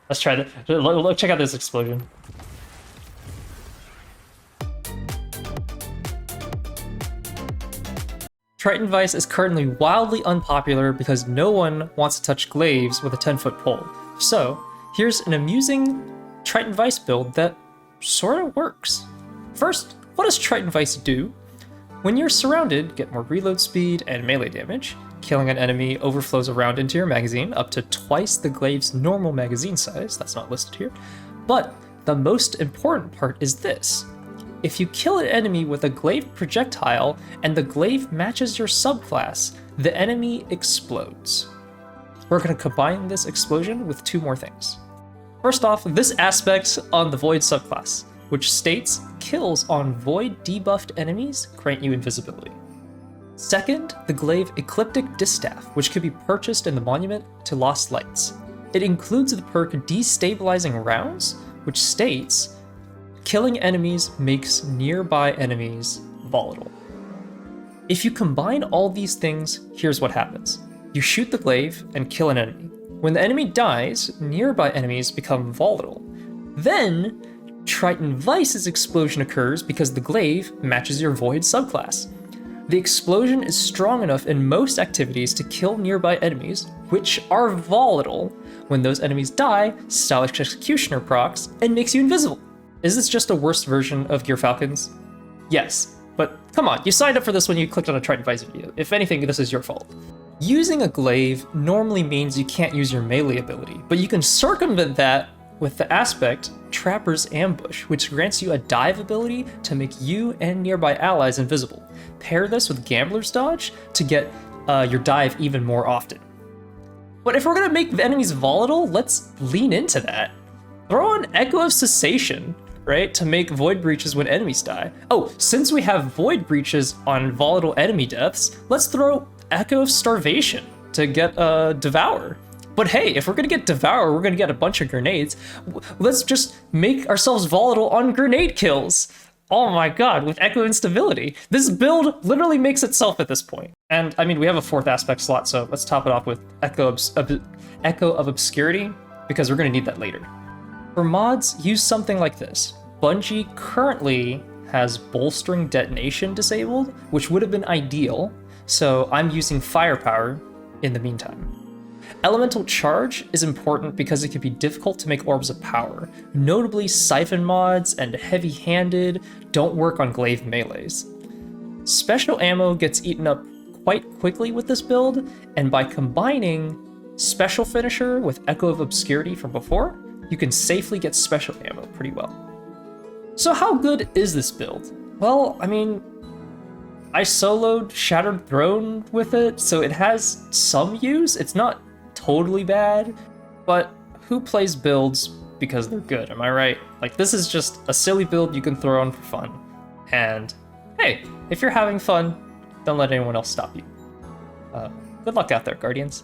Let's try that. Look, check out this explosion. Triton Vice is currently wildly unpopular because no one wants to touch glaives with a 10-foot pole. So, here's an amusing Triton Vice build that sort of works. First, what does Triton Vice do? When you're surrounded, get more reload speed and melee damage. Killing an enemy overflows a round into your magazine, up to twice the glaive's normal magazine size. That's not listed here. But the most important part is this. If you kill an enemy with a glaive projectile and the glaive matches your subclass, the enemy explodes. We're going to combine this explosion with two more things. First off, this aspect on the Void subclass, which states kills on Void debuffed enemies grant you invisibility. Second, the glaive Ecliptic Distaff, which could be purchased in the Monument to Lost Lights. It includes the perk Destabilizing Rounds, which states killing enemies makes nearby enemies volatile. If you combine all these things, here's what happens. You shoot the glaive and kill an enemy. When the enemy dies, nearby enemies become volatile. Then, Triton Vice's explosion occurs because the glaive matches your Void subclass. The explosion is strong enough in most activities to kill nearby enemies, which are volatile. When those enemies die, Stylish Executioner procs and makes you invisible. Is this just a worse version of Gear Falcons? Yes, but come on, you signed up for this when you clicked on a Triton Vice video. If anything, this is your fault. Using a glaive normally means you can't use your melee ability, but you can circumvent that with the aspect Trapper's Ambush, which grants you a dive ability to make you and nearby allies invisible. Pair this with Gambler's Dodge to get your dive even more often. But if we're gonna make enemies volatile, let's lean into that. Throw on Echo of Cessation, right, to make Void Breaches when enemies die. Oh, since we have Void Breaches on volatile enemy deaths, let's throw Echo of Starvation to get Devour. But hey, if we're gonna get Devour, we're gonna get a bunch of grenades. Let's just make ourselves volatile on grenade kills. Oh my god, with Echo Instability. This build literally makes itself at this point. And I mean, we have a fourth aspect slot, so let's top it off with Echo of Obscurity, because we're gonna need that later. For mods, use something like this. Bungie currently has Bolstering Detonation disabled, which would have been ideal, so I'm using Firepower in the meantime. Elemental Charge is important because it can be difficult to make orbs of power. Notably, Siphon mods and Heavy Handed don't work on glaive melees. Special ammo gets eaten up quite quickly with this build, and by combining Special Finisher with Echo of Obscurity from before, you can safely get special ammo pretty well. So how good is this build? Well, I mean, I soloed Shattered Throne with it, so it has some use. It's not totally bad, but who plays builds because they're good, am I right? Like, this is just a silly build you can throw on for fun. And hey, if you're having fun, don't let anyone else stop you. Good luck out there, Guardians.